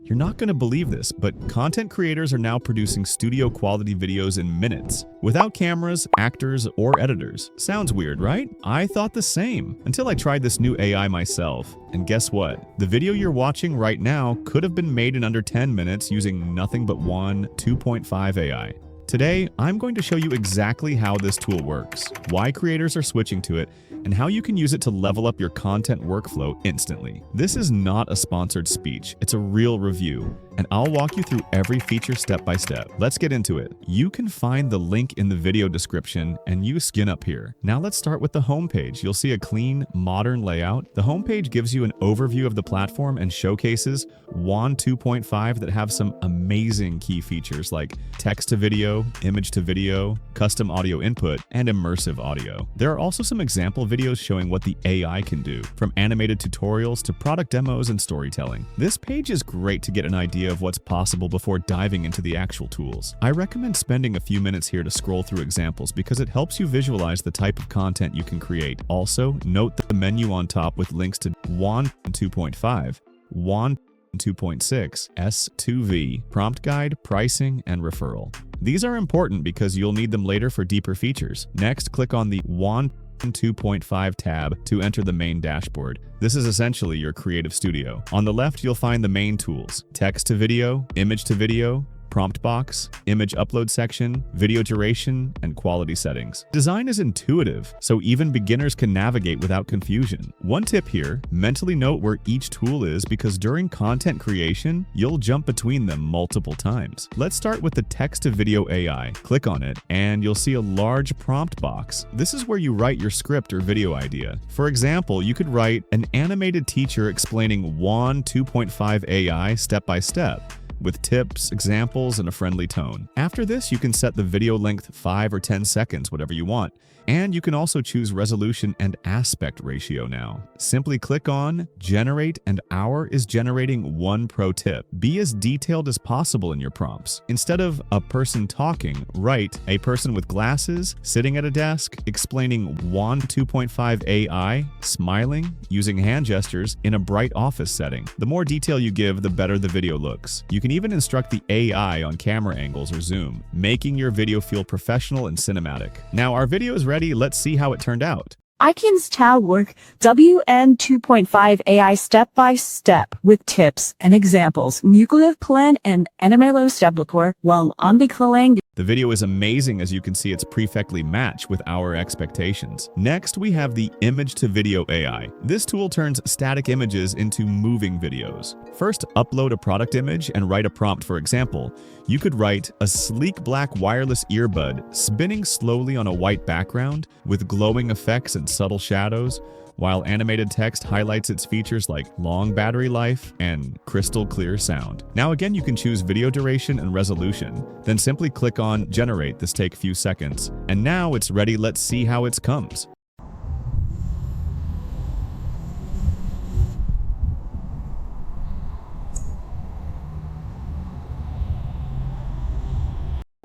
You're not going to believe this, but content creators are now producing studio quality videos in minutes, without cameras, actors, or editors. Sounds weird, right? I thought the same, until I tried this new AI myself. And guess what? The video you're watching right now could have been made in under 10 minutes using nothing but WAN 2.5 AI. Today, I'm going to show you exactly how this tool works, why creators are switching to it, and how you can use it to level up your content workflow instantly. This is not a sponsored speech, it's a real review, and I'll walk you through every feature step by step. Let's get into it. You can find the link in the video description and use skin up here. Now let's start with the homepage. You'll see a clean, modern layout. The homepage gives you an overview of the platform and showcases WAN 2.5 that have some amazing key features like text to video, image to video, custom audio input, and immersive audio. There are also some example videos showing what the AI can do, from animated tutorials to product demos and storytelling. This page is great to get an idea of what's possible before diving into the actual tools. I recommend spending a few minutes here to scroll through examples because it helps you visualize the type of content you can create. Also, note the menu on top with links to WAN 2.5, WAN 2.6, S2V, prompt guide, pricing, and referral. These are important because you'll need them later for deeper features. Next, click on the WAN 2.5 tab to enter the main dashboard. This is essentially your creative studio. On the left, you'll find the main tools: text to video, image to video, prompt box, image upload section, video duration, and quality settings. Design is intuitive, so even beginners can navigate without confusion. One tip here, mentally note where each tool is because during content creation, you'll jump between them multiple times. Let's start with the text to video AI. Click on it, and you'll see a large prompt box. This is where you write your script or video idea. For example, you could write an animated teacher explaining WAN 2.5 AI step by step, with tips, examples, and a friendly tone. After this, you can set the video length 5 or 10 seconds, whatever you want. And you can also choose resolution and aspect ratio now. Simply click on Generate, and Hour is generating one pro tip. Be as detailed as possible in your prompts. Instead of a person talking, write a person with glasses, sitting at a desk, explaining WAN 2.5 AI, smiling, using hand gestures in a bright office setting. The more detail you give, the better the video looks. You can even instruct the AI on camera angles or zoom, making your video feel professional and cinematic. Now our video is ready. Let's see how it turned out. I can style work WAN 2.5 AI step by step with tips and examples. Nuclear plan and animalo step before while on the calling. The video is amazing, as you can see it's perfectly matched with our expectations. Next, we have the image to video AI. This tool turns static images into moving videos. First, upload a product image and write a prompt. For example, you could write a sleek black wireless earbud spinning slowly on a white background with glowing effects and subtle shadows, while animated text highlights its features like long battery life and crystal clear sound. Now again, you can choose video duration and resolution, then simply click on Generate. This takes a few seconds. And now it's ready. Let's see how it comes.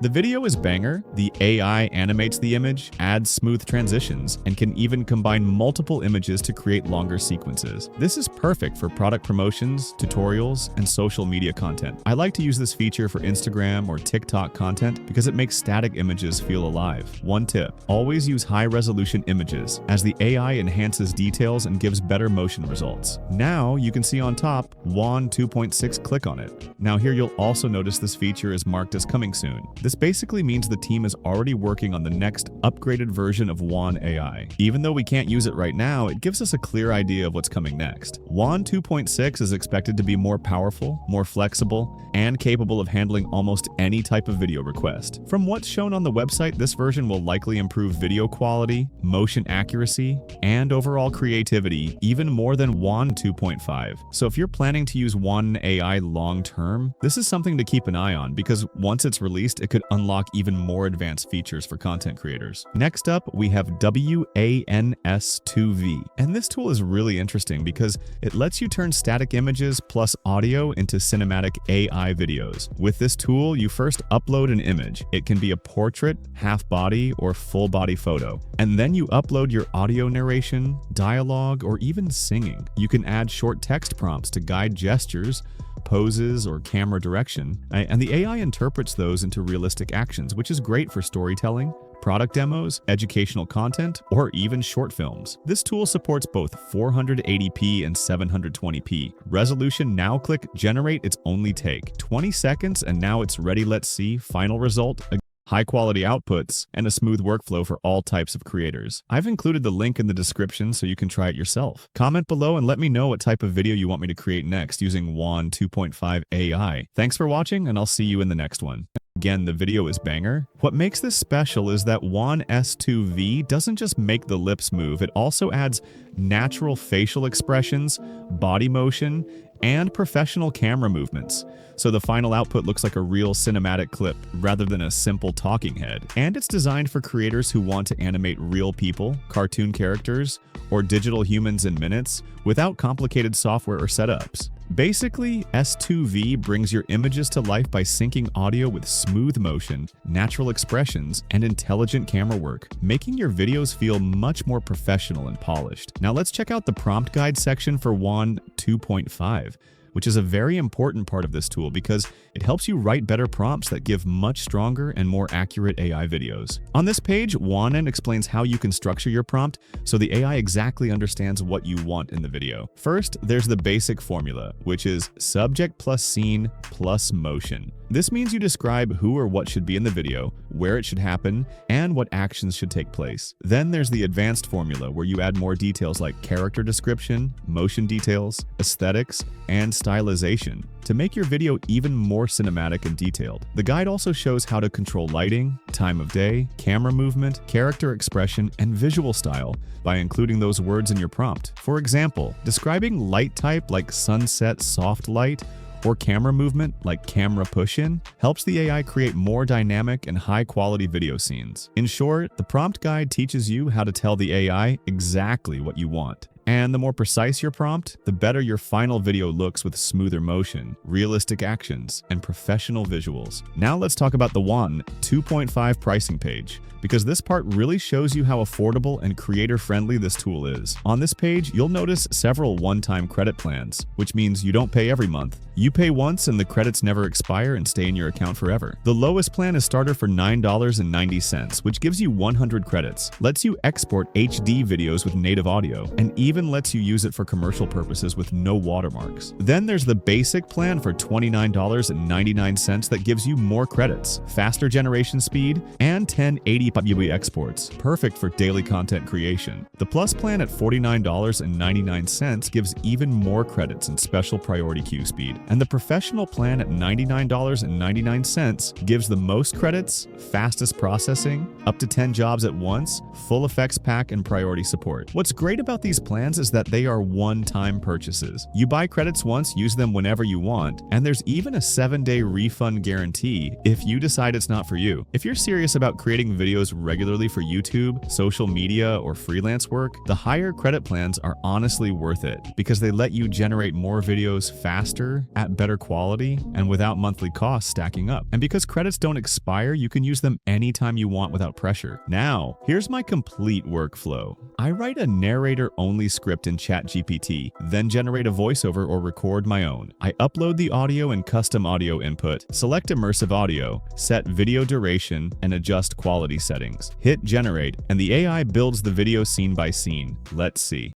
The video is banger. The AI animates the image, adds smooth transitions, and can even combine multiple images to create longer sequences. This is perfect for product promotions, tutorials, and social media content. I like to use this feature for Instagram or TikTok content because it makes static images feel alive. One tip, always use high-resolution images, as the AI enhances details and gives better motion results. Now you can see on top WAN 2.6. Click on it. Now here you'll also notice this feature is marked as coming soon. This basically means the team is already working on the next upgraded version of WAN AI. Even though we can't use it right now, it gives us a clear idea of what's coming next. WAN 2.6 is expected to be more powerful, more flexible, and capable of handling almost any type of video request. From what's shown on the website, this version will likely improve video quality, motion accuracy, and overall creativity even more than WAN 2.5. So if you're planning to use WAN AI long-term, this is something to keep an eye on because once it's released, it could unlock even more advanced features for content creators. Next up, we have WAN S2V. And this tool is really interesting because it lets you turn static images plus audio into cinematic AI videos. With this tool, you first upload an image. It can be a portrait, half body, or full body photo. And then you upload your audio narration, dialogue, or even singing. You can add short text prompts to guide gestures, poses, or camera direction, and the AI interprets those into realistic actions, which is great for storytelling, product demos, educational content, or even short films. This tool supports both 480p and 720p. Resolution, now click Generate, it's only take 20 seconds and now it's ready. Let's see. Final result. High-quality outputs, and a smooth workflow for all types of creators. I've included the link in the description so you can try it yourself. Comment below and let me know what type of video you want me to create next using WAN 2.5 AI. Thanks for watching, and I'll see you in the next one. Again, the video is banger. What makes this special is that WAN S2V doesn't just make the lips move, it also adds natural facial expressions, body motion, and professional camera movements. So the final output looks like a real cinematic clip rather than a simple talking head. And it's designed for creators who want to animate real people, cartoon characters, or digital humans in minutes without complicated software or setups. Basically, S2V brings your images to life by syncing audio with smooth motion, natural expressions, and intelligent camera work, making your videos feel much more professional and polished. Now let's check out the prompt guide section for WAN 2.5. which is a very important part of this tool because it helps you write better prompts that give much stronger and more accurate AI videos. On this page, WAN explains how you can structure your prompt so the AI exactly understands what you want in the video. First, there's the basic formula, which is subject plus scene plus motion. This means you describe who or what should be in the video, where it should happen, and what actions should take place. Then there's the advanced formula, where you add more details like character description, motion details, aesthetics, and stylization to make your video even more cinematic and detailed. The guide also shows how to control lighting, time of day, camera movement, character expression, and visual style by including those words in your prompt. For example, describing light type like sunset soft light or camera movement like camera push-in helps the AI create more dynamic and high-quality video scenes. In short, the prompt guide teaches you how to tell the AI exactly what you want. And the more precise your prompt, the better your final video looks with smoother motion, realistic actions, and professional visuals. Now let's talk about the WAN 2.5 pricing page, because this part really shows you how affordable and creator-friendly this tool is. On this page, you'll notice several one-time credit plans, which means you don't pay every month. You pay once and the credits never expire and stay in your account forever. The lowest plan is starter for $9.90, which gives you 100 credits, lets you export HD videos with native audio, and even lets you use it for commercial purposes with no watermarks. Then there's the basic plan for $29.99 that gives you more credits, faster generation speed, and 1080p exports, perfect for daily content creation. The Plus plan at $49.99 gives even more credits and special priority queue speed. And the Professional plan at $99.99 gives the most credits, fastest processing, up to 10 jobs at once, full effects pack, and priority support. What's great about these plans is that they are one-time purchases. You buy credits once, use them whenever you want, and there's even a 7-day refund guarantee if you decide it's not for you. If you're serious about creating videos regularly for YouTube, social media, or freelance work, the higher credit plans are honestly worth it because they let you generate more videos faster, at better quality, and without monthly costs stacking up. And because credits don't expire, you can use them anytime you want without pressure. Now, here's my complete workflow. I write a narrator-only script in ChatGPT, then generate a voiceover or record my own. I upload the audio and custom audio input, select immersive audio, set video duration, and adjust quality settings. Hit generate, and the AI builds the video scene by scene. Let's see.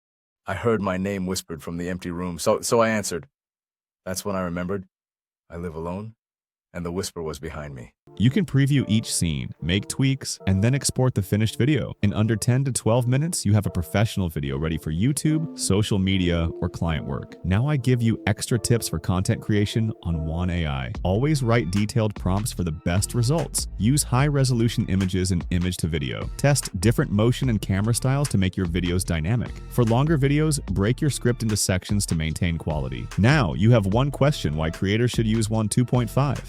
I heard my name whispered from the empty room, so I answered. That's when I remembered. I live alone, and the whisper was behind me. You can preview each scene, make tweaks, and then export the finished video. In under 10 to 12 minutes, you have a professional video ready for YouTube, social media, or client work. Now I give you extra tips for content creation on WAN AI. Always write detailed prompts for the best results. Use high-resolution images and image to video. Test different motion and camera styles to make your videos dynamic. For longer videos, break your script into sections to maintain quality. Now, you have one question why creators should use WAN 2.5.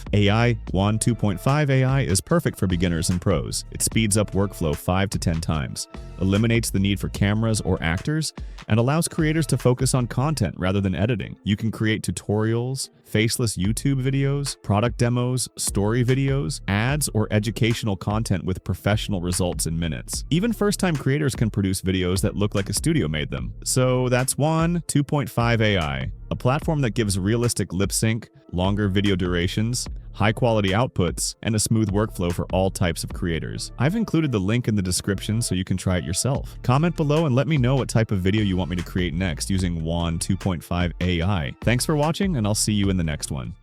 WAN 2.5 AI is perfect for beginners and pros. It speeds up workflow 5 to 10 times, eliminates the need for cameras or actors, and allows creators to focus on content rather than editing. You can create tutorials, faceless YouTube videos, product demos, story videos, ads, or educational content with professional results in minutes. Even first-time creators can produce videos that look like a studio made them. So that's WAN 2.5 AI, a platform that gives realistic lip sync, longer video durations, high-quality outputs, and a smooth workflow for all types of creators. I've included the link in the description so you can try it yourself. Comment below and let me know what type of video you want me to create next using WAN 2.5 AI. Thanks for watching, and I'll see you in the next one.